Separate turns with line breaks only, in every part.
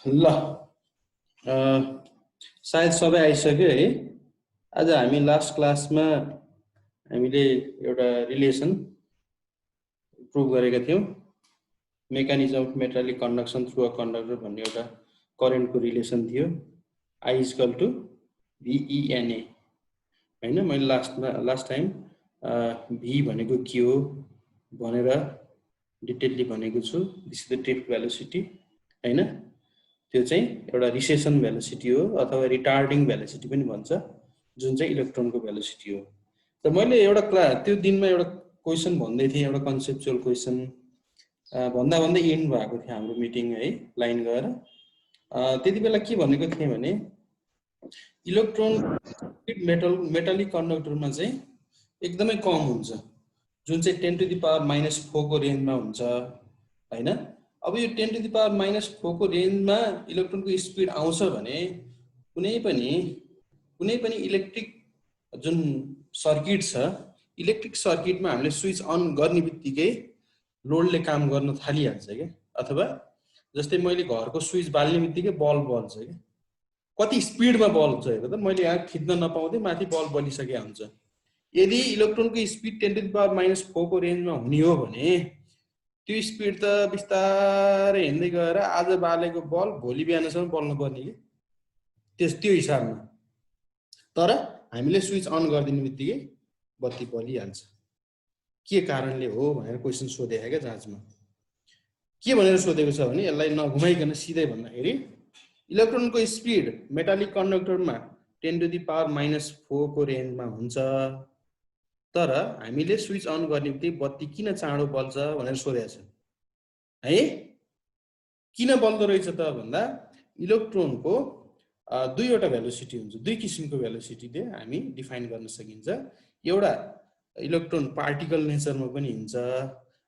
ल सायद सबै आइसक्यो है। आज हामी लास्ट क्लासमा हामीले एउटा रिलेसन प्रुभ गरेका थियौं। Mechanism of metallic conduction through a conductor भन्ने एउटा करेन्टको रिलेसन थियो, I इक्वल टु VENA हैन। मैले लास्ट टाइम V भनेको के हो भनेर डिटेलली भनेको छु। This is the drift velocity हैन। त्यो चाहिँ एउटा रिसेसन भेलोसिटी हो अथवा रिटार्डिङ भेलोसिटी पनि भन्छ, जुन चाहिँ इलेक्ट्रोनको भेलोसिटी हो। त मैले एउटा त्यो दिनमा एउटा क्वेशन भन्दै थिएँ, एउटा कन्सेप्चुअल क्वेशन भन्दा भन्दै एन्ड भएको थियो हाम्रो मिटिङ है, लाइन गएर। त्यति बेला के भनेको थिएँ भने इलेक्ट्रोन मेटालिक कन्डक्टरमा चाहिँ एकदमै कम हुन्छ, जुन चाहिँ 10 टु द पावर -4 को रेन्जमा हुन्छ हैन। अब यो 10 टु द पावर -4 को रेन्जमा इलेक्ट्रोनको स्पिड आउँछ भने कुनै पनि इलेक्ट्रिक जुन सर्किट छ, इलेक्ट्रिक सर्किटमा हामीले स्विच अन गर्ने बित्तिकै लोडले काम गर्न थालिहाल्छ के। अथवा जस्तै मैले घरको स्विच बाल्ने बित्तिकै बल्ब बल्छ के। कति स्पिडमा बल्छ हेर त, मैले यहाँ खिच्न नपाउँदै माथि बल्ब बलिसकेको हुन्छ। यदि इलेक्ट्रोनको स्पिड 10 टु द पावर -4 को रेन्जमा हुने हो भने त्यो स्पिड त बिस्तारै हिँड्दै गएर आज बालेको बल्ब भोलि बिहानसम्म बल्नु पर्ने कि त्यो हिसाबमा। तर हामीले स्विच अन गरिदिने बित्तिकै बत्ती बलिहाल्छ। के कारणले हो भनेर क्वेशन सोधेको क्या जाँचमा। के भनेर सोधेको छ भने यसलाई नघुमाइकन सिधै भन्दाखेरि इलेक्ट्रोनको स्पिड मेटालिक कन्डक्टरमा 10 टु द पावर -4 को रेन्जमा हुन्छ, तर हामीले स्विच अन गर्ने बित्तिकै बत्ती किन चाँडो बल्छ भनेर सोधेको छ है। किन बल्दो रहेछ त भन्दा इलेक्ट्रोनको दुईवटा भेलोसिटी हुन्छ, दुई किसिमको भेलोसिटीले हामी डिफाइन गर्न सकिन्छ। एउटा इलेक्ट्रोन पार्टिकल नेचरमा पनि हुन्छ,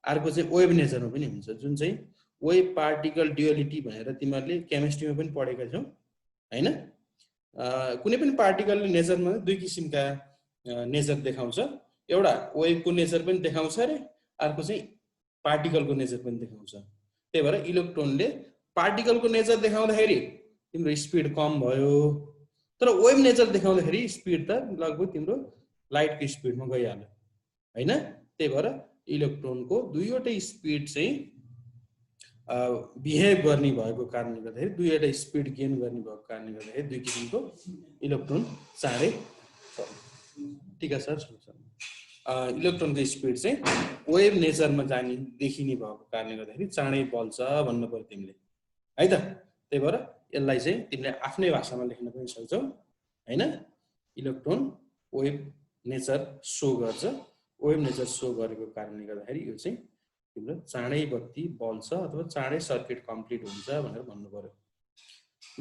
अर्को चाहिँ वेभ नेचरमा पनि हुन्छ, जुन चाहिँ वेभ पार्टिकल ड्युअलिटी भनेर तिमीहरूले केमिस्ट्रीमा पनि पढेका छौ हैन। कुनै पनि पार्टिकलले नेचरमा दुई किसिमका नेचर देखाउँछ, एउटा वेभको नेचर पनि देखाउँछ रे, अर्को चाहिँ पार्टिकलको नेचर पनि देखाउँछ। त्यही भएर इलेक्ट्रोनले पार्टिकलको नेचर देखाउँदाखेरि तिम्रो स्पिड कम भयो, तर वेभ नेचर देखाउँदाखेरि स्पिड त लगभग तिम्रो लाइटको स्पिडमा गइहाल्यो हैन। त्यही भएर इलेक्ट्रोनको दुईवटै स्पिड चाहिँ बिहेभ गर्ने भएको कारणले गर्दाखेरि, दुईवटा स्पिड गेन गर्ने भएको कारणले गर्दाखेरि दुई किसिमको इलेक्ट्रोन चाँडै ठिक छ सर। इलेक्ट्रोनको स्पिड चाहिँ वेभ नेचरमा जाने देखिने भएको कारणले गर्दाखेरि चाँडै बल्छ भन्नु पर्यो तिमीले है त। त्यही भएर यसलाई चाहिँ तिमीले आफ्नै भाषामा लेख्न पनि सक्छौ हैन। इलेक्ट्रोन वेभ नेचर सो गर्छ, वेभ नेचर सो गरेको कारणले गर्दाखेरि यो चाहिँ तिम्रो चाँडै बत्ती बल्छ अथवा चाँडै सर्किट कम्प्लिट हुन्छ भनेर भन्नु पर्यो।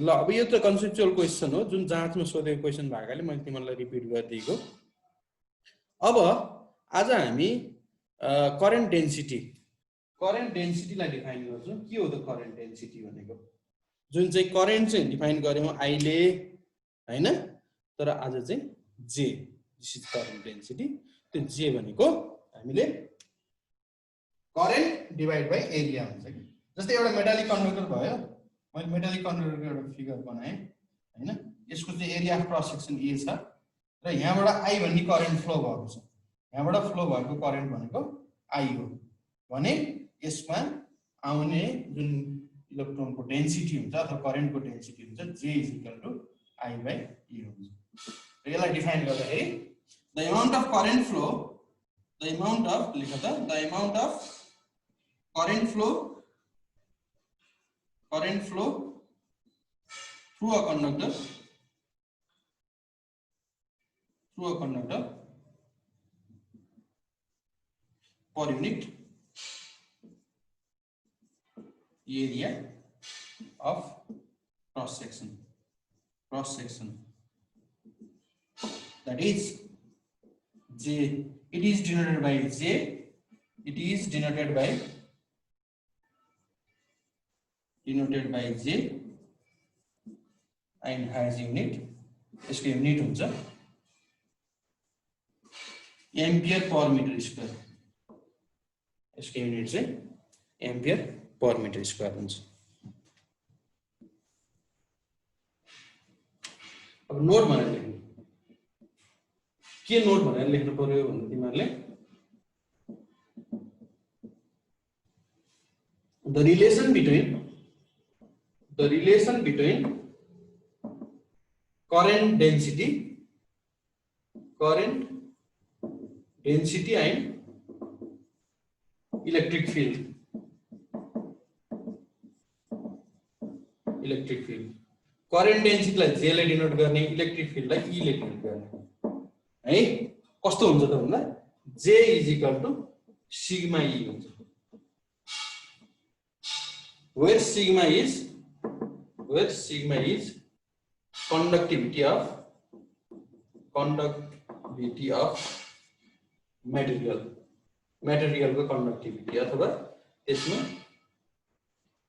ल अब यो त कन्सेप्चुअल क्वेसन हो, जुन जाँचमा सोधेको क्वेसन भएकाले मैले तिमीलाई रिपिट गरिदिएको। अब आज हामी करेन्ट डेन्सिटीलाई डिफाइन गर्छौँ। के हो त करेन्ट डेन्सिटी भनेको? जुन चाहिँ करेन्ट चाहिँ डिफाइन गर्यौँ आइले हैन, तर आज चाहिँ जे, दिस इज करेन्ट डेन्सिटी। त्यो जे भनेको हामीले करेन्ट डिभाइड बाइ एरिया हुन्छ कि। जस्तै एउटा मेटालिक कन्डक्टर भयो, मैले मेटालिक कन्डक्टरको एउटा फिगर बनाएँ हैन। यसको चाहिँ area of cross section A छ र यहाँबाट आई भन्ने करेन्ट फ्लो भएको छ, यहाँबाट फ्लो भएको करेन्ट भनेको आई हो भने यसमा आउने जुन इलेक्ट्रोनको डेन्सिटी हुन्छ अथवा करेन्टको डेन्सिटी हुन्छ J is equal to I by A हुन्छ। र यसलाई डिफाइन गर्दाखेरि the amount of current flow, the amount of लेख त, the amount of current flow through a conductor per unit area of cross section, that is J. It is denoted by J, it is denoted by J and has unit, इसको unit हुन्छ ampere per metre square, इसको unit चाहिँ ampere per metre square हुन्छ। अब node भनेर लेख्नु के node भनेर लेख्नु पर्यो भन्दा तिमीहरुले the relation between current density and electric field current density लाई J ले डिनोट गर्ने इलेक्ट्रिक फिल्ड लाई E ले डिनोट गर्ने है कस्तो हुन्छ त भन्दा J सिग्मा E हुन्छ where sigma is conductivity of material को conductivity अथवा त्यसमा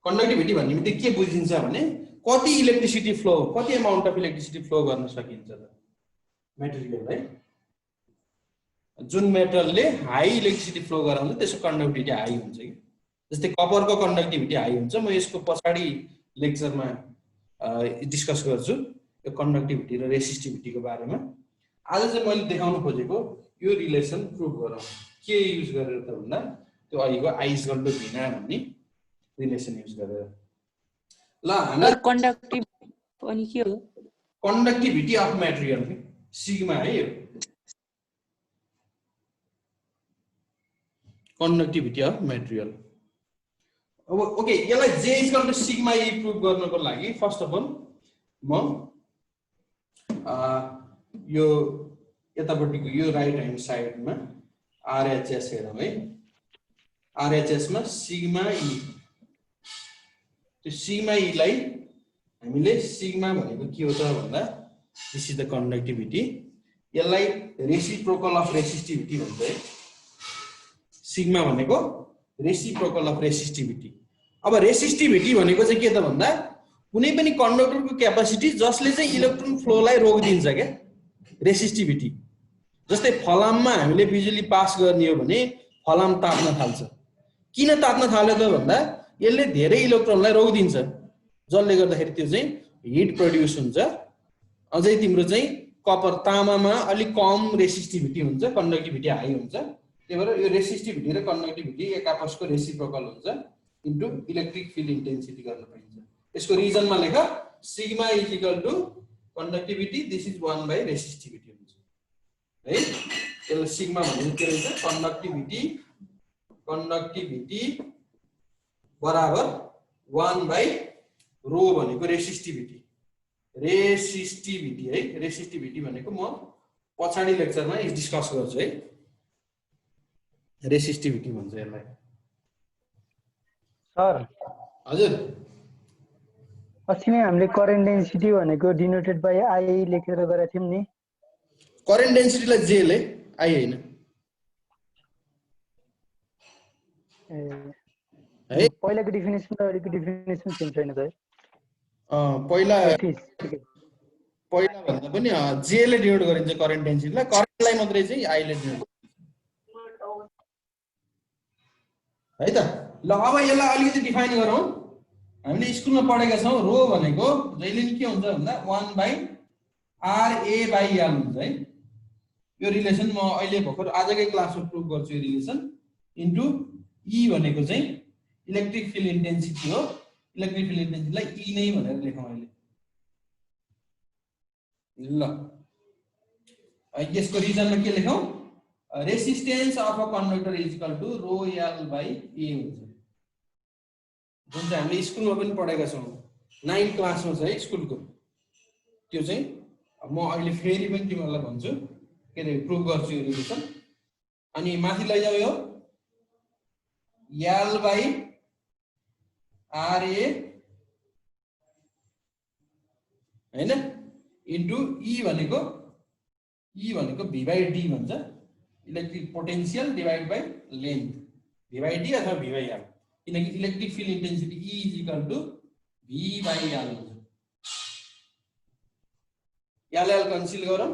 conductivity भन्ने बित्तिकै के बुझिन्छ भने कति इलेक्ट्रिसिटी फ्लो कति अमाउन्ट अफ इलेक्ट्रिसिटी फ्लो गर्न सकिन्छ त मेटेरियललाई जुन मेटलले हाई इलेक्ट्रिसिटी फ्लो गराउँछ त्यसको कन्डक्टिभिटी हाई हुन्छ कि जस्तै कपरको कन्डक्टिभिटी हाई हुन्छ म यसको पछाडी लेक्चरमा डिस्कस गर्छु यो कन्डक्टिभिटी र रेसिस्टिभिटीको बारेमा आज चाहिँ मैले देखाउन खोजेको यो रिलेसन प्रुभ गरौँ के युज गरेर त भन्दा त्यो अहिलेको आइसगल्डो भिना भन्ने रिलेसन युज गरेर ल हामी
कन्डक्टिभिटी पनि के हो
कन्डक्टिभिटी अफ मटेरियल सिग्मा है यो कन्डक्टिभिटी अफ मटेरियल अब ओके यसलाई J equal to sigma E prove गर्नको लागि फर्स्ट अफ अल म यो यतापट्टिको यो राइट ह्यान्ड साइडमा RHS हेरौँ है RHS मा सिग्मा E त्यो सिग्मा E लाई हामीले सिग्मा भनेको के हो त भन्दा दिस इज द कन्डक्टिभिटी यसलाई रेसिप्रोकल अफ रेसिस्टिभिटी भन्छ है सिग्मा भनेको रेसिप्रोकल अफ रेसिस्टिभिटी अब रेसिस्टिभिटी भनेको चाहिँ के त भन्दा कुनै पनि कन्डक्टरको क्यापासिटी जसले चाहिँ इलेक्ट्रोन फ्लोलाई रोकिदिन्छ के रेसिस्टिभिटी जस्तै फलाममा हामीले बिजुली पास गर्ने हो भने फलाम ताप्न थाल्छ किन ताप्न थाल्यो त भन्दा यसले धेरै इलेक्ट्रोनलाई रोकिदिन्छ जसले गर्दाखेरि त्यो चाहिँ हिट प्रोड्युस हुन्छ अझै तिम्रो चाहिँ कपर तामामा अलि कम रेसिस्टिभिटी हुन्छ कन्डक्टिभिटी हाई हुन्छ त्यही भएर यो रेसिस्टिभिटी र कन्डक्टिभिटी एक आपसको रेसिप्रोकल हुन्छ इन्टु इलेक्ट्रिक फिल्ड इन्टेन्सिटी गर्न पाइन्छ यसको रिजनमा लेख sigma is equal to conductivity this is 1 by resistivity हुन्छ है यसले सिग्मा भनेको के रहेछ कन्डक्टिभिटी बराबर 1 बाइ रो भनेको रेसिस्टिभिटी है रेसिस्टिभिटी भनेको म पछाडी लेक्चरमा डिस्कस गर्छु है रेसिस्टिभिटी भन्छ यसलाई
सर
हजुर
अस्ति नै हामीले करेन्ट डेन्सिटी भनेको डिनोटेड बाइ आई लेखेर गरेका थियौं नि
करेन्ट डेन्सिटीलाई जे ले आई हैन
है पहिलाको डेफिनेसन र अहिलेको डेफिनेसन सेम छैन त
पहिला भन्दा पनि जे ले डिनोट गरिन्छ करेन्ट डेन्सिटीलाई करेन्टलाई मात्रै चाहिँ आई ले डिनोट है त ल अब यसलाई अलिकति डिफाइन गरौँ हामीले स्कुलमा पढेका छौं रो भनेको जहिले नि के हुन्छ भन्दा 1 बाइ RA बाइ L हुन्छ है यो रिलेसन म अहिले भर्खर आजकै क्लासमा प्रुभ गर्छु यो रिलेसन इन्टु E भनेको चाहिँ इलेक्ट्रिक फिल्ड इन्टेन्सिटी हो इलेक्ट्रिक फिल्ड इन्टेन्सिटीलाई E नै भनेर लेखौँ अहिले ल यसको रिजनमा के लेखौँ resistance of a conductor is equal to rho L by A हुन्छ जुन चाहिँ हामीले स्कुलमा पनि पढेका छौँ 9 क्लासमा छ है स्कुलको त्यो चाहिँ म अहिले फेरि पनि तिमीहरूलाई भन्छु के रे प्रुभ गर्छु यो रिलेसन अनि माथि लैजाऊ यो L बाइ RA हैन इन्टु E भनेको V बाइ D भन्छ electric potential divide by length V by D अथवा V बाइ L किनकि electric field intensity E is equal to V by L हुन्छ L क्यान्सल गरौँ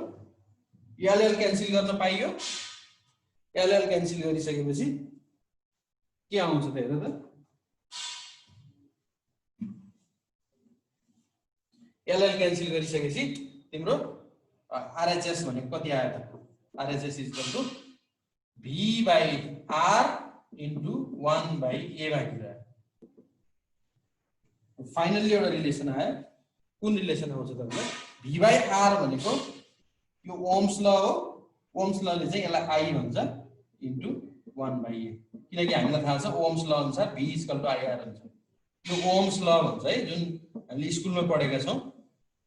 L cancel गर्न पाइयो L cancel गरिसकेपछि के आउँछ त हेर त L क्यान्सल गरिसकेपछि तिम्रो RHS भनेको कति आयो त RHS is equal to V by R into 1 by A भागिर फाइनली एउटा रिलेसन आयो कुन रिलेसन आउँछ त भन्दा V by R भनेको यो ओम्स ल हो ओम्स लले चाहिँ यसलाई I भन्छ इन्टु 1 by A किनकि हामीलाई थाहा छ ओम्स ल अनुसार V इक्वल टु IR हुन्छ यो ओम्स ल भन्छ है जुन हामीले स्कुलमा पढेका छौं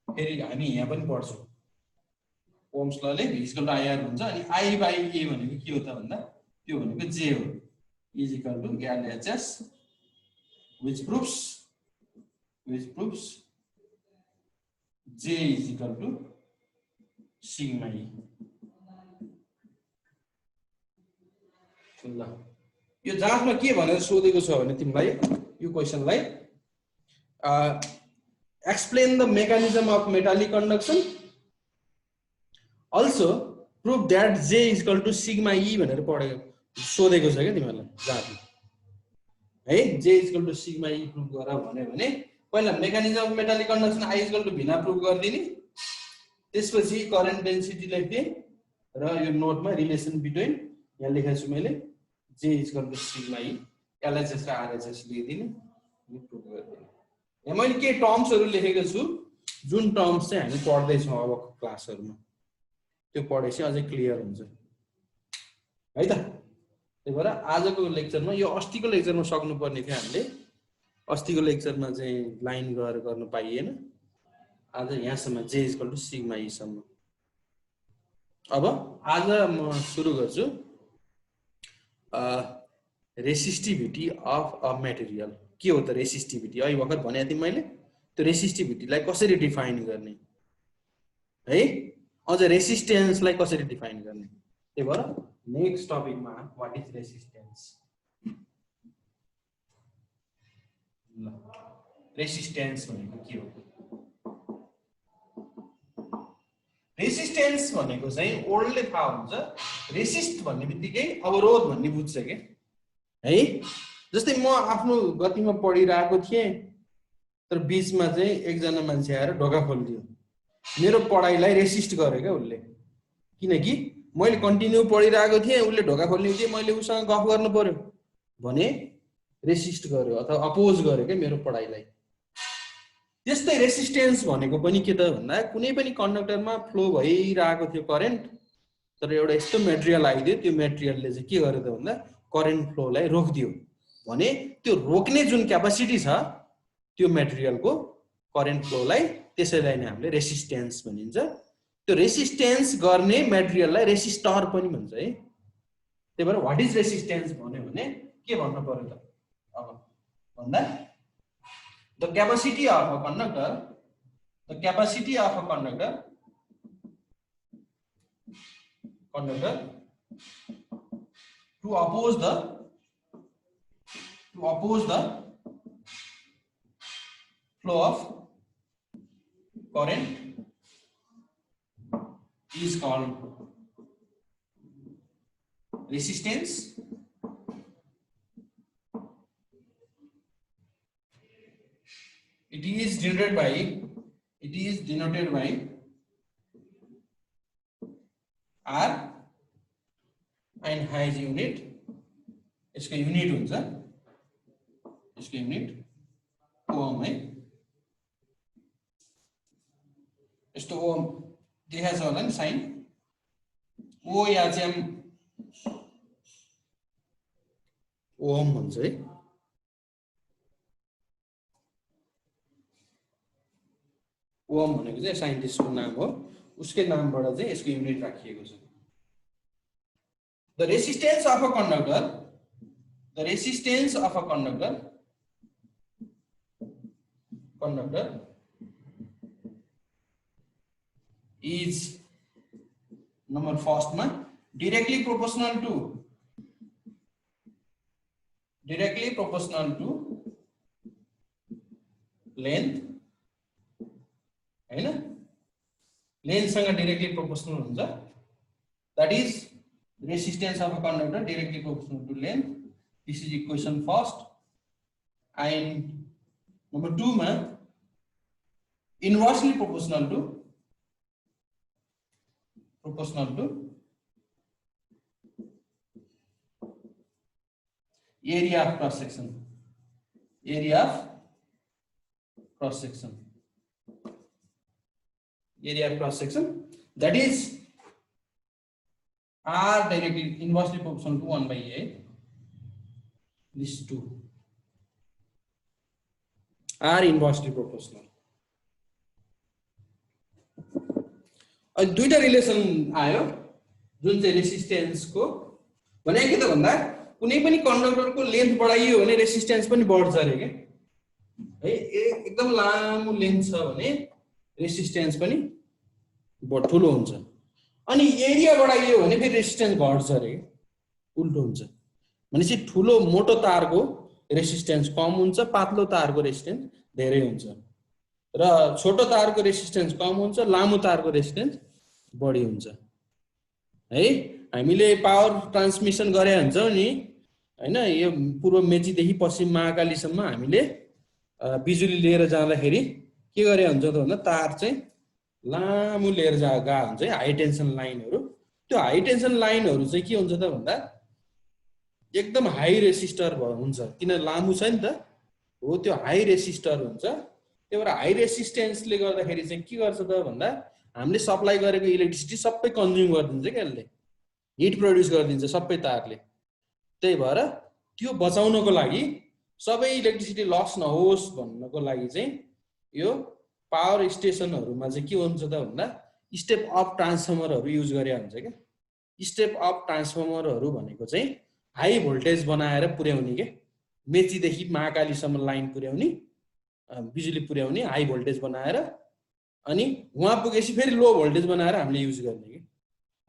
फेरि हामी यहाँ पनि पढ्छौं ओम्स लले V इक्वल टु IR हुन्छ अनि I by A भनेको के हो त भन्दा त्यो भनेको J हो is equal to LHS which proves J is equal to sigma E. ल यो जाँचमा के भनेर सोधेको छ भने तिमीलाई यो क्वेशनलाई explain the mechanism of metallic conduction also prove that J is equal to sigma E भनेर पढेको सोधेको छ के तिमीलाई जाँचमा है J is equal to sigma E proof गर भने पहिला mechanism of metallic conduction I is equal to भिना प्रुफ गर्दिने त्यसपछि करेन्ट डेन्सिटी लेख्थे र यो नोटमा रिलेसन बिट्विन यहाँ लेखेको छु मैले J is equal to sigma E LHS र RHS लेखिदिने यो प्रुफ गर्दिने यहाँ मैले के टर्म्सहरु लेखेको छु जुन टर्म्स चाहिँ हामी पढ्दै छौं अब क्लासहरुमा त्यो पढेपछि अझै क्लियर हुन्छ है त त्यही भएर आजको लेक्चरमा यो अस्तिको लेक्चरमा सक्नु पर्ने थियो हामीले अस्तिको लेक्चरमा चाहिँ लाइन गरेर गर्न पाइएन आज यहाँसम्म J is equal to sigma E सम्म अब आज म सुरु गर्छु रेसिस्टिभिटी अफ अ मटेरियल के हो त रेसिस्टिभिटी अहिले भर्खर भने थिएँ मैले त्यो रेसिस्टिभिटीलाई कसरी डिफाइन गर्ने है अझ रेसिस्टेन्सलाई कसरी डिफाइन गर्ने त्यही भएर नेक्स्ट टपिकमा व्हाट इज रेसिस्टेन्स ल रेसिस्टेन्स भनेको के हो रेसिस्टेन्स भनेको चाहिँ ओल्डले थाहा हुन्छ रेसिस्ट भन्ने बित्तिकै अवरोध भन्ने बुझ्छ के है जस्तै म आफ्नो गतिमा पढिरहेको थिएँ तर बीचमा चाहिँ एकजना मान्छे आएर ढोका खोलिदियो मेरो पढाइलाई रेसिस्ट गर्यो क्या उसले किनकि मैले कन्टिन्यू पढिरहेको थिएँ उसले ढोका खोल्ने मैले उसँग गफ गर्नु पर्यो भने रेसिस्ट गर्यो अथवा अपोज गर्यो के मेरो पढाइलाई त्यस्तै रेसिस्टेन्स भनेको पनि के त भन्दा कुनै पनि कन्डक्टरमा फ्लो भइरहेको थियो करेन्ट तर एउटा यस्तो मटेरियल आइदियो त्यो मटेरियलले चाहिँ के गर्यो त भन्दा करेन्ट फ्लोलाई रोकिदियो भने त्यो रोक्ने जुन क्यापासिटी छ त्यो मटेरियलको करेन्ट फ्लोलाई त्यसैलाई नै हामीले रेसिस्टेन्स भनिन्छ त्यो रेसिस्टेन्स गर्ने मटेरियललाई रेसिस्टर पनि भन्छ है त्यही भएर व्हाट इज रेसिस्टेन्स भन्यो भने के भन्नु पर्यो त अब भन्दा the capacity of a conductor to oppose the flow of current is called resistance. It is denoted by R and has unit इसको यूनिट हुन्छ इसको यूनिट ओम है यस्तो ओम देखाएको छ होला नि साइन ओ या चाहिँ ओम हुन्छ है ओम भनेको चाहिँ साइन्टिस्टको नाम हो उसकै नामबाट चाहिँ यसको युनिट राखिएको छ The resistance of a conductor is number first man directly proportional to length हैन length सँग directly proportional हुन्छ that is resistance of a conductor directly proportional to length. This is equation first. And number 2 ma inversely proportional to proportional to area of cross section. Area of cross section. Area of cross section, that is R directly inversely proportional to 1 by A. These two are inversely proportional. दुईटा relation आयो जुन चाहिँ resistance को भने के त भन्दा कुनै पनि कन्डक्टरको लेन्थ बढाइयो भने रेसिस्टेन्स पनि बढ्छ रे के है एकदम लामो लेन्थ छ भने रेसिस्टेन्स पनि ठुलो हुन्छ अनि एरिया बढाइयो भने फेरि रेसिस्टेन्स घट्छ रे उल्टो हुन्छ भनेपछि ठुलो मोटो तारको रेसिस्टेन्स कम हुन्छ पातलो तारको रेसिस्टेन्स धेरै हुन्छ र छोटो तारको रेसिस्टेन्स कम हुन्छ लामो तारको रेसिस्टेन्स बढी हुन्छ है हामीले पावर ट्रान्समिसन गरे हुन्छौं नि हैन यो पूर्व मेचीदेखि पश्चिम महाकालीसम्म हामीले बिजुली लिएर जाँदाखेरि के गरे हुन्छ त भन्दा तार चाहिँ लामो लिएर गएको हुन्छ है हाई टेन्सन लाइनहरु त्यो हाई टेन्सन लाइनहरु चाहिँ के हुन्छ त भन्दा एकदम हाई रेसिस्टर हुन्छ किन लामो छ नि त हो त्यो हाई रेसिस्टर हुन्छ त्यही भएर हाई रेसिस्टेन्सले गर्दाखेरि चाहिँ के गर्छ त भन्दा हामीले सप्लाई गरेको इलेक्ट्रिसिटी सबै कन्ज्युम गरिदिन्छ के यसले हिट प्रोड्युस गरिदिन्छ सबै तारले त्यही भएर त्यो बचाउनको लागि सबै इलेक्ट्रिसिटी लस नहोस् भन्नको लागि चाहिँ यो पावर स्टेसनहरुमा चाहिँ के हुन्छ त भन्दा स्टेप अप ट्रान्सफर्मरहरु युज गरे हुन्छ के स्टेप अप ट्रान्सफर्मरहरु भनेको चाहिँ हाई भोल्टेज बनाएर पुर्याउने के मेचीदेखि महाकालीसम्म लाइन पुर्याउने बिजुली पुर्याउने हाई भोल्टेज बनाएर अनि वहाँ पुगेपछि फेरि लो भोल्टेज बनाएर हामीले युज गर्ने के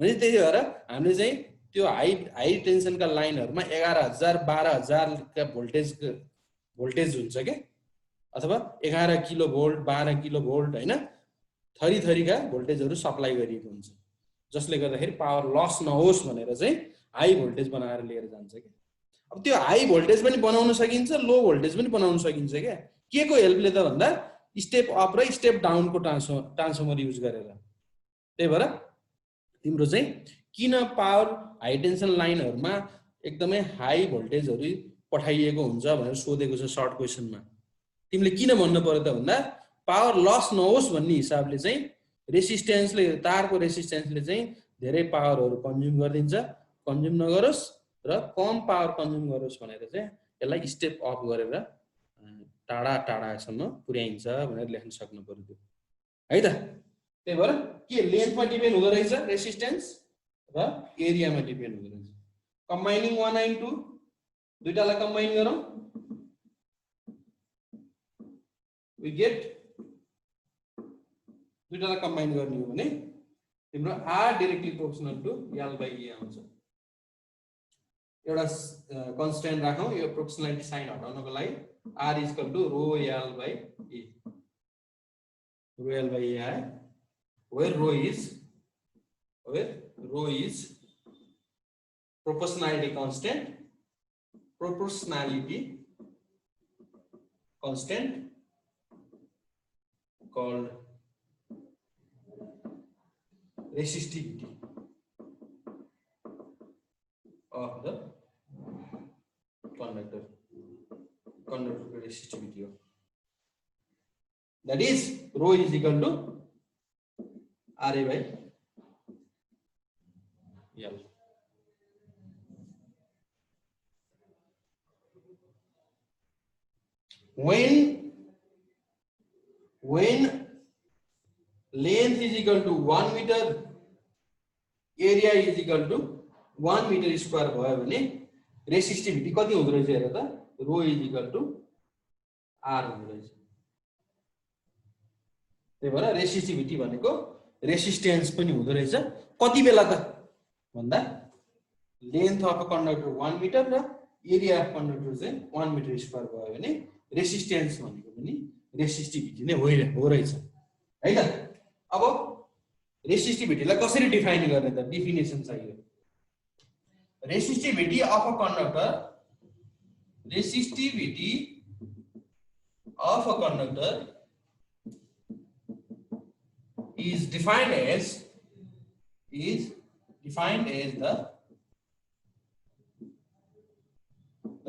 भने त्यही भएर हामीले चाहिँ त्यो हाई टेन्सनका लाइनहरुमा 11000 12000 का भोल्टेज हुन्छ के अथवा 11 किलो भोल्ट 12 किलो भोल्ट हैन थरी थरीका भोल्टेजहरु सप्लाई गरिएको हुन्छ जसले गर्दाखेरि पावर लस नहोस् भनेर चाहिँ हाई भोल्टेज बनाएर लिएर जान्छ के अब त्यो हाई भोल्टेज पनि बनाउन सकिन्छ लो भोल्टेज पनि बनाउन सकिन्छ के को हेल्पले त भन्दा स्टेप अप र स्टेप डाउन को ट्रान्सफर्मर युज गरेर त्यही भएर तिम्रो चाहिँ किन पावर हाई टेन्सन लाइनहरुमा एकदमै हाई भोल्टेजहरु पठाइएको हुन्छ भनेर सोधेको छ सर्ट क्वेशनमा तिमीले किन भन्नु पर्यो त भन्दा पावर लस नहोस् भन्ने हिसाबले चाहिँ रेसिस्टेन्सले तारको रेसिस्टेन्सले चाहिँ धेरै पावरहरु कन्ज्युम गरिदिन्छ कन्ज्युम नगरोस् र कम पावर कन्ज्युम गरोस् भनेर चाहिँ यसलाई स्टेप अप गरेर टाढा टाढासम्म पुर्याइन्छ भनेर लेख्न सक्नु पर्यो है त त्यही भएर के लेन्थमा डिपेन्ड हुँदो रहेछ रेसिस्टेन्स र एरियामा डिपेन्ड हुँदो रहेछ कम्बाइनिङ 1 and 2 दुईटालाई कम्बाइन गरौँ we get दुईटालाई कम्बाइन गर्ने हो भने तिम्रो R directly proportional to L by A आउँछ एउटा कन्स्ट्यान्ट राखौं यो प्रोपोर्शनालिटी साइन हटाउनको लागि R is equal to rho L by A आयो where rho is proportionality constant called resistivity of the conductor resistivity of that is rho is equal to RA by L when length is equal to 1 meter area is equal to 1 meter square भयो भने resistivity कति हुँदो रहेछ हेर त rho is equal to R हुँदो रहेछ त्यही भएर रेसिस्टिभिटी भनेको रेसिस्टेन्स पनि हुँदो रहेछ कति बेला त भन्दा length of a conductor 1 metre र एरिया अफ कन्डक्टर चाहिँ 1 मिटर स्क्वायर भयो भने रेसिस्टेन्स भनेको पनि रेसिस्टिभिटी नै हो रहेछ है त अब रेसिस्टिभिटीलाई कसरी डिफाइन गर्ने त डेफिनेसन चाहियो resistivity of a conductor is is defined as the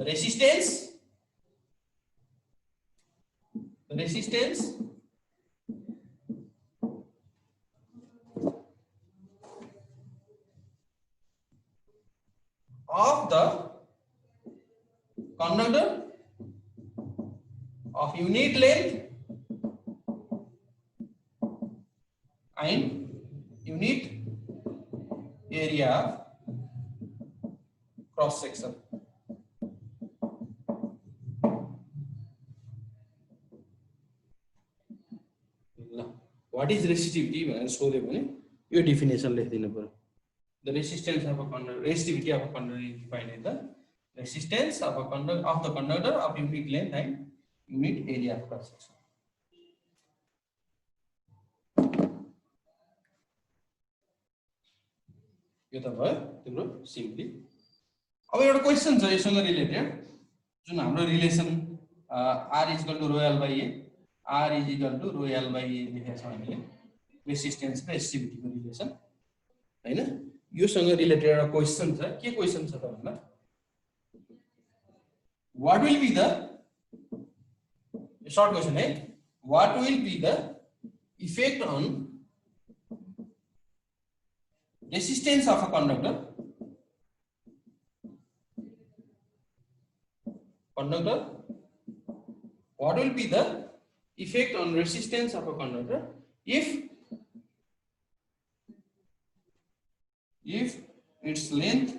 resistance of the conductor of unit length and unit area of cross section. What is resistivity भनेर सोध्यो भने यो डेफिनेसन लेख्दिनु पर्यो. The resistance of a conductor, resistivity of a conductor is defined as the resistance of a conductor of unit length and unit area of cross section. यो त भयो तिम्रो simply. अब एउटा क्वेशन छ यससँग रिलेटेड जुन हाम्रो relation r equal to rho L by A r is equal to rho L by A लेखेको छ हामीले रेसिस्टेन्स र रेसिस्टिभिटी को रिलेसन हैन. योसँग रिलेटेड एउटा क्वेशन छ. के क्वेशन छ त भन्दा what will be the short question है what will be the effect on resistance of a conductor what will be the effect on resistance of a conductor if its length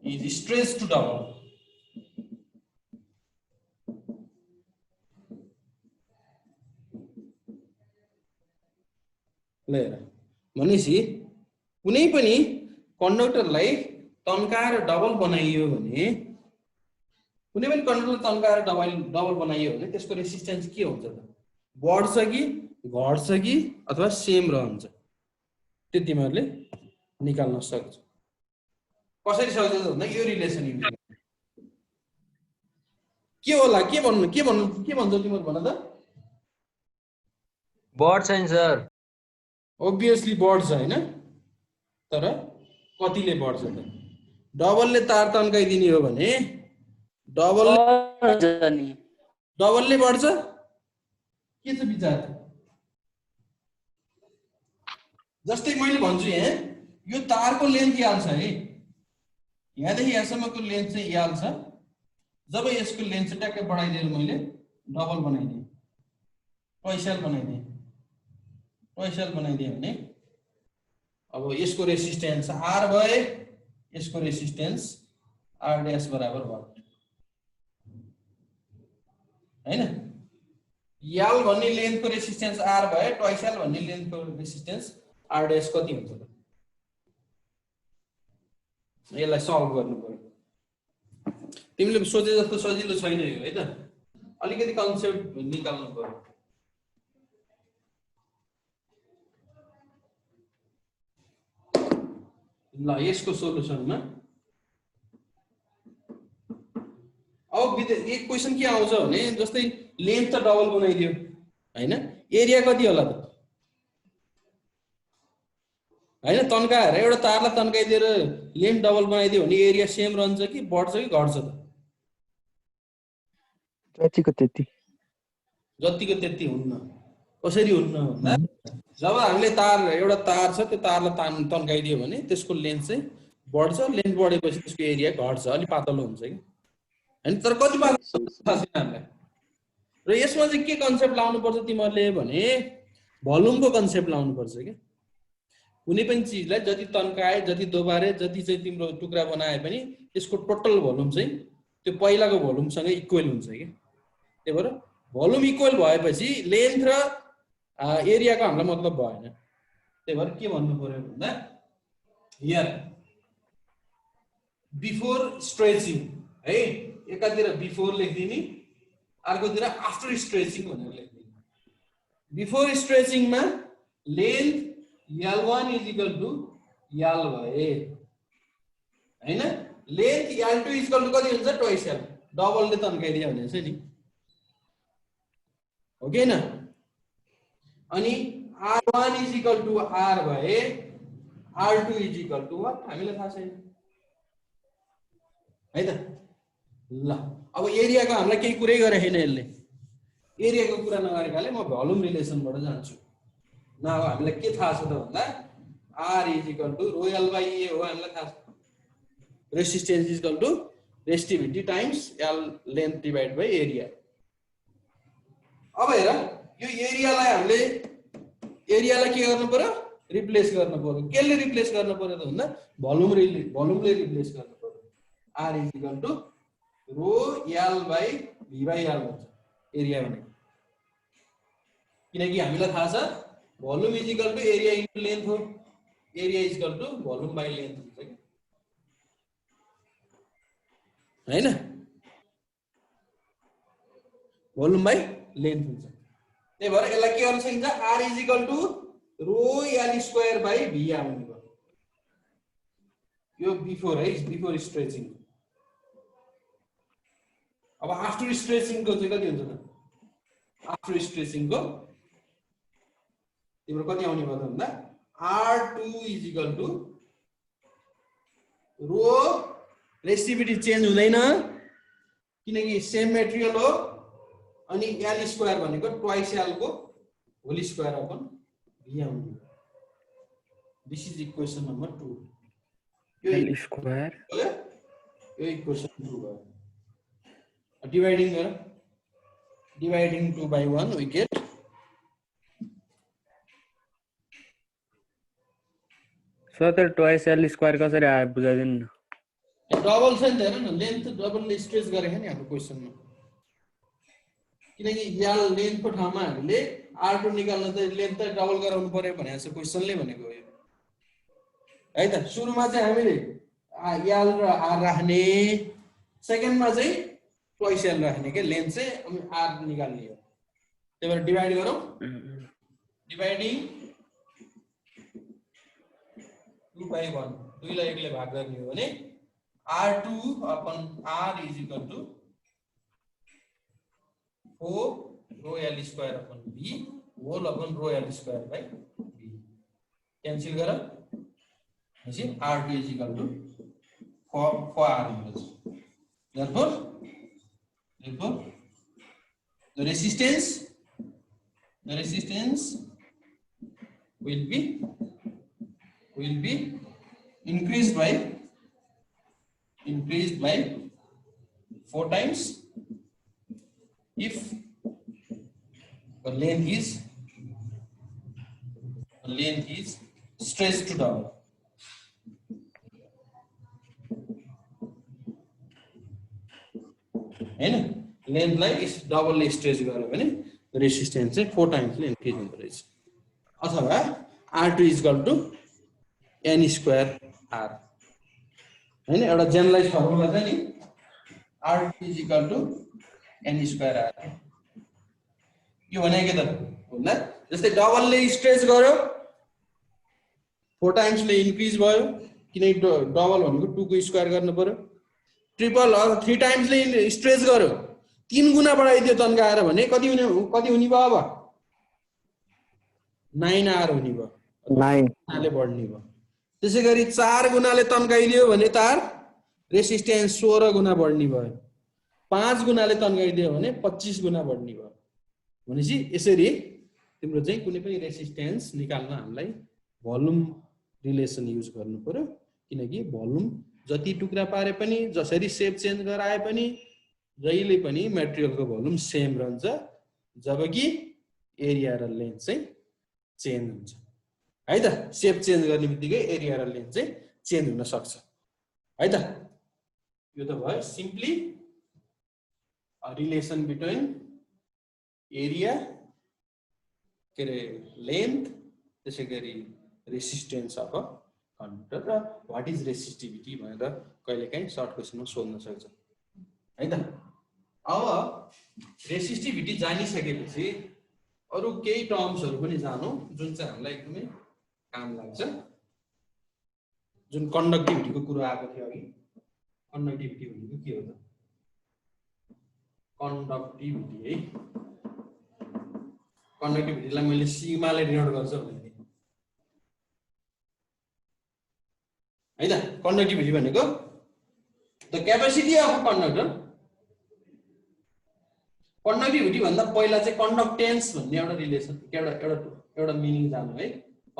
is stretched to double. भनेपछि कुनै पनि कन्डक्टरलाई तन्काएर double बनाइयो भने त्यसको resistance के हुन्छ त बढ्छ कि घट्छ कि अथवा सेम रहन्छ त्यो तिमीहरुले निकाल्न सक्छ. कसरी सक्छ भन्दा यो रिलेसन युज के होला के भन्छ तिमीहरु भन त.
बढ्छ नि सर.
Obviously बढ्छ हैन तर कतिले बढ्छ त डबलले तार तन्काइदिने हो भने डबलले बढ्छ के छ विचार. जस्तै मैले भन्छु यहाँ यो तारको लेन्थ याल छ है यहाँदेखि यहाँसम्मको लेन्थ चाहिँ याल छ. जब यसको लेन्थ चाहिँ ट्याक्कै बढाइदिएर मैले डबल बनाइदिएँ ट्वाइस बनाइदिएँ भने अब यसको रेसिस्टेन्स आर भए यसको रेसिस्टेन्स आर डैश बराबर भयो हैन. याल भन्ने लेन्थको रेसिस्टेन्स आर भए ट्वाइस याल भन्ने लेन्थको रेसिस्टेन्स आर डैश कति हुन्छ त यसलाई सल्भ गर्नु पर्यो. तिमीले सोचे जस्तो सजिलो छैन यो है त अलिकति कन्सेप्ट निकाल्नु पर्यो. ल यसको सोलुसनमा अब एक क्वेशन के आउँछ भने जस्तै लेन्थ त डबल बनाइदियो हैन एरिया कति होला त हैन तन्काएर एउटा तारलाई तन्काइदिएर लेन्थ डबल बनाइदियो भने एरिया सेम रहन्छ कि बढ्छ कि घट्छ त
जतिको
त्यति हुन्न. कसरी हुन्न भन्दा जब हामीले एउटा तार छ त्यो तारलाई तन्काइदियो भने त्यसको लेन्थ चाहिँ बढ्छ. लेन्थ बढेपछि त्यसको एरिया घट्छ अलि पातलो हुन्छ कि हैन तर कति पातलो थाहा छैन हामीलाई. र यसमा चाहिँ के कन्सेप्ट लाउनु पर्छ तिमीहरुले भने भोल्युमको कन्सेप्ट लाउनु पर्छ के. कुनै पनि चीजलाई जति तन्काए जति दोबारे जति चाहिँ तिम्रो टुक्रा बनाए पनि त्यसको टोटल भोल्युम चाहिँ त्यो पहिलाको भोल्युमसँग इक्वल हुन्छ के. त्यही भएर भोल्युम इक्वल भएपछि लेन्थ र एरियाको हामीलाई मतलब भएन. त्यही भएर के भन्नु पर्यो भन्दा हियर बिफोर स्ट्रेचिङ है एकातिर बिफोर लेख्दिने अर्कोतिर आफ्टर स्ट्रेचिङ भनेर लेख्दिने. बिफोर स्ट्रेचिङमा length L1 is equal to L भए हैन length L2 is equal to कति हुन्छ ट्वाइस L डबलले तन्काइदियो भने चाहिँ नि हो कि हैन. अनि R1 is equal to R भए R2 is equal to what हामीलाई थाहा छैन है त ल अब एरियाको हामीलाई केही कुरै गरे छैन यसले एरियाको कुरा नगरेकाले म भोल्युम रिलेसनबाट जान्छु न अब हामीलाई के थाहा छ त भन्दा R is equal to rho L by A हो हामीलाई थाहा छ resistance is equal to resistivity times L length divide by area अब हेर यो एरियालाई हामीले एरियालाई के गर्नु पर्यो रिप्लेस गर्नु पर्यो केले रिप्लेस गर्नु पर्यो त भन्दा भोल्युमले रिप्लेस गर्नु पर्यो R is equal to rho L by V by L हुन्छ एरिया भनेको किनकि हामीलाई थाहा छ volume is equal to area into length हो area is equal to volume by length हुन्छ कि हैन भोल्युम बाइ लेन्थ हुन्छ त्यही भएर यसलाई के गर्न सकिन्छ R is equal to rho L square by V आउने भयो यो बिफोर है बिफोर स्ट्रेचिङ अब आफ्टर स्ट्रेचिङ को चाहिँ कति हुन्छ त आफ्टर स्ट्रेचिङ को तिम्रो कति आउने भयो त भन्दा R2 is equal to rho resistivity change हुँदैन किनकि सेम मेटेरियल हो अनि L स्क्वायर भनेको ट्वाइस L को होल स्क्वायर अपन V आउने दिस इज इक्वेसन नम्बर 2 यो
L स्क्वायर
यो इक्वेसन 2 हो डिवाइडिङ गर dividing 2 by 1 we get
so त ट्वाइस L स्क्वायर कसरी आयो बुझाइदिनु न
डबल छ नि त हेर न लेन्थ डबलले स्ट्रेच गरेको नि हाम्रो क्वेशनमा किनकि L लेन्थ को ठाउँमा हामीले R2 निकाल्न त लेन्थ त डबल गराउनु पर्यो भनेको छ क्वेशनले भनेको हो है त सुरुमा चाहिँ हामीले L र R राख्ने सेकेन्डमा चाहिँ ट्वाइस L राख्ने के लेन्थ चाहिँ अनि R निकाल्ने हो त्यही भएर डिवाइड गरौँ डिवाइडिङ 2 by 1 2 लाई 1 ले भाग गर्ने हो भने R2 upon R is equal to 4 rho L square upon V whole upon rho L square by V cancel गर भनेपछि R2 is equal to 4 R equals therefore the resistance will be increased by 4 times if the length is stretched to double. हैन लेन्थलाई इस डबलले stretch गर्यो भने resistance चाहिँ 4 टाइम्सले increase हुँदो रहेछ अथवा R2 is equal to n square R हैन एउटा generalise formula छ नि R2 is equal to n square R यो भनेको के त भन्दा जस्तै डबलले स्ट्रेच गर्यो 4 टाइम्सले इन्क्रिज भयो किनकि डबल भनेको 2 को स्क्वायर गर्नु पर्यो ट्रिपल 3 टाइम्सले स्ट्रेच गर्यो 3 गुना बढाइदियो तन्काएर भने कति हुने भयो अब 9R हुने भयो 9 ले बढ्ने भयो त्यसैगरी 4 गुनाले तन्काइदियो भने तार रेसिस्टेन्स 16 गुना बढ्ने भयो 5 गुनाले तन्काइदियो भने 25 गुना बढ्ने भयो भनेपछि यसरी तिम्रो चाहिँ कुनै पनि रेसिस्टेन्स निकाल्न हामीलाई भोल्युम रिलेसन युज गर्नु पर्यो किनकि भोल्युम जति टुक्रा पारे पनि जसरी शेप चेन्ज गराए पनि जहिले पनि मटेरियलको भोल्युम सेम रहन्छ जबकि एरिया र लेन्थ चाहिँ चेन्ज हुन्छ है त शेप चेन्ज गर्ने बित्तिकै एरिया र लेन्थ चाहिँ चेन्ज हुन सक्छ है त यो त भयो सिम्पली रिलेसन बिट्विन एरिया के रे लेन्थ त्यसैगरी रेसिस्टेन्स अफ अ कन्डक्टर र व्हाट इज रेसिस्टिभिटी भनेर कहिलेकाहीँ सर्ट क्वेशनमा सोध्न सक्छ है त अब रेसिस्टिभिटी जानिसकेपछि अरु केही टर्म्सहरु पनि जानौं जुन चाहिँ हामीलाई एकदमै काम लाग्छ जुन कन्डक्टिभिटीको कुरा आएको थियो अघि कन्डक्टिभिटी भनेको के हो त कन्डक्टिभिटी है कन्डक्टिभिटीलाई मैले सिग्माले डिनोट गर्छु भने हैन कन्डक्टिभिटी भनेको the capacity of conductor conductivity भन्दा पहिला चाहिँ कन्डक्टेन्स भन्ने एउटा रिलेसन एउटा मिनिङ जानु है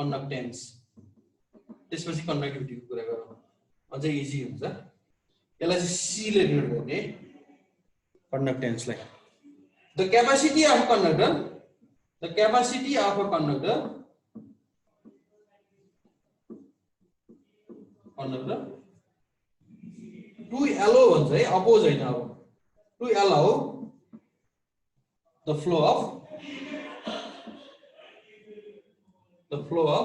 कन्डक्टेन्स त्यसपछि कन्डक्टिभिटीको कुरा गरौँ अझै इजी हुन्छ यसलाई चाहिँ सी ले डिनोट गर्ने कन्डक्टेन्सलाई the capacity of conductor to allow भन्छ है अपोज हैन अब to allow the flow of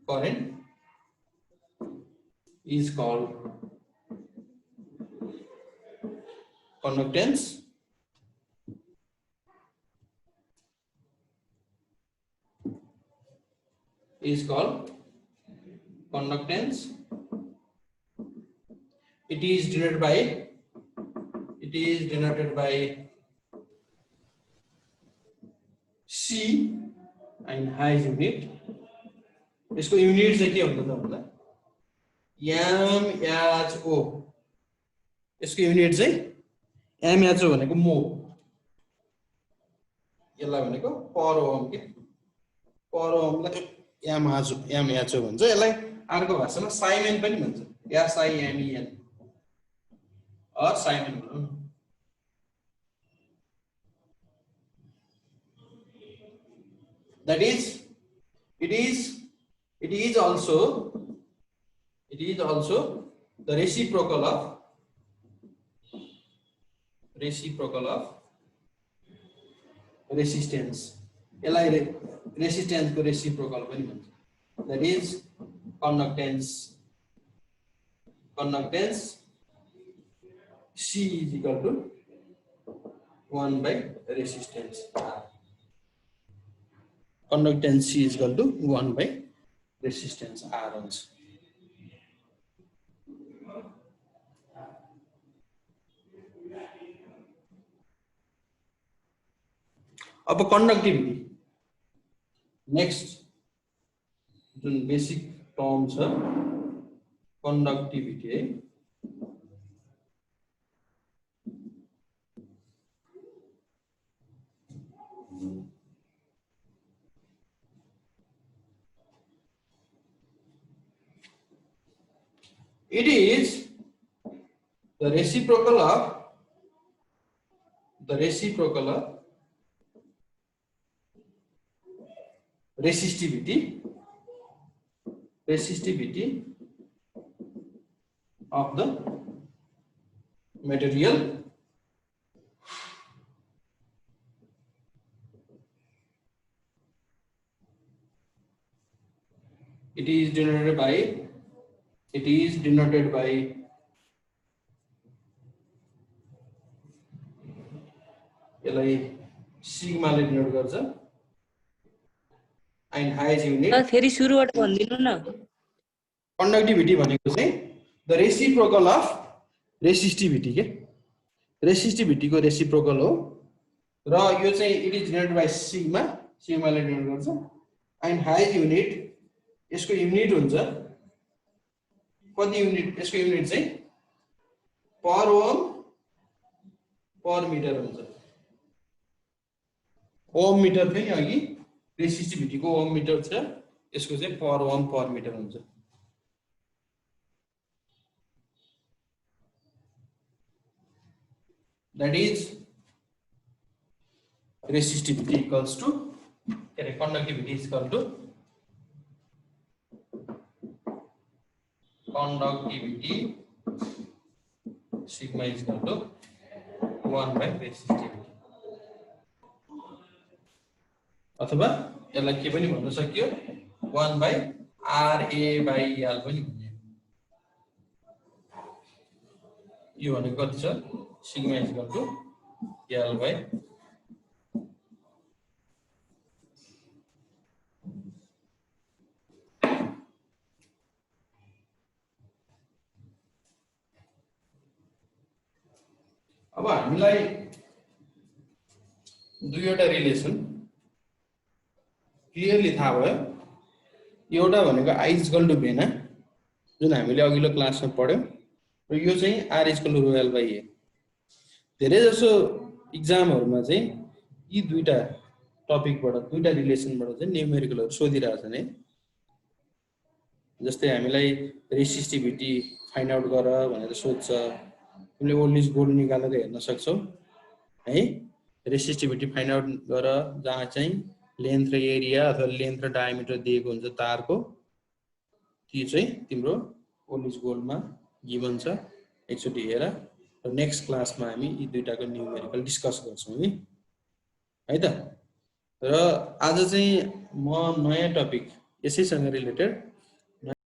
current is called conductance it is denoted by C and High unit इसको यूनिट चाहिँ के हुन्छ त भन्दा MHO यसको युनिट चाहिँ MHO भनेको मो यसलाई भनेको पर ओम के पर ओमलाई MHO भन्छ यसलाई अर्को भाषामा साइमेन पनि भन्छ SIMEN or साइमेन भनौं that is it is also the reciprocal of resistance यसलाई रेसिस्टेन्स को रेसिप्रोकल पनि भन्छ that is conductance C is equal to 1 by resistance R conductance C is equal to 1 by resistance R also. अब conductivity next जुन basic term छ conductivity है it is the reciprocal of resistivity of the material it is denoted by यसलाई sigma ले denote गर्छ and his unit
फेरि सुरुबाट भन्दिनु न
कन्डक्टिभिटी भनेको चाहिँ द रेसिप्रोकल अफ रेसिस्टिभिटी के रेसिस्टिभिटी को रेसिप्रोकल हो र यो चाहिँ it is denoted by sigma ले डिनोट गर्छ एन्ड हाइज युनिट यसको युनिट हुन्छ कति युनिट यसको युनिट चाहिँ पर ओम पर मिटर हुन्छ ओम मिटर थियो नि अघि रेसिस्टिभिटी को ओम मिटर छ यसको चाहिँ पर ओम पर मिटर हुन्छ that is resistivity equals to conductivity is equal to conductivity sigma is equal to 1 by resistivity अथवा यसलाई के पनि भन्न सकियो 1 by RA by L पनि भनियो यो भनेको कति छ sigma is equal to L by अब हामीलाई दुईवटा रिलेसन क्लियरली थाहा भयो एउटा भनेको I इज इक्वल टु भेना जुन हामीले अघिल्लो क्लासमा पढ्यौं र यो चाहिँ R is equal to rho L by A धेरै जसो इक्जामहरुमा चाहिँ यी दुईटा टपिकबाट दुईटा रिलेसनबाट चाहिँ न्यूमेरिकलहरु सोधिरहेछन् है जस्तै हामीलाई रेसिस्टिभिटी फाइन्ड आउट गर भनेर सोध्छ तिमीले ओल्ड इज गोल्ड निकालेर हेर्न सक्छौ है रेसिस्टिभिटी फाइन्ड आउट गर जहाँ चाहिँ लेन्थ र एरिया अथवा लेन्थ र डायमिटर दिएको हुन्छ तारको त्यो चाहिँ तिम्रो ओल्ड इज गोल्डमा गिभन छ एकचोटी हेर र नेक्स्ट क्लासमा हामी यी दुईटाको न्यूमेरिकल डिस्कस गर्छौं है त र आज चाहिँ म नयाँ टपिक यसैसँग रिलेटेड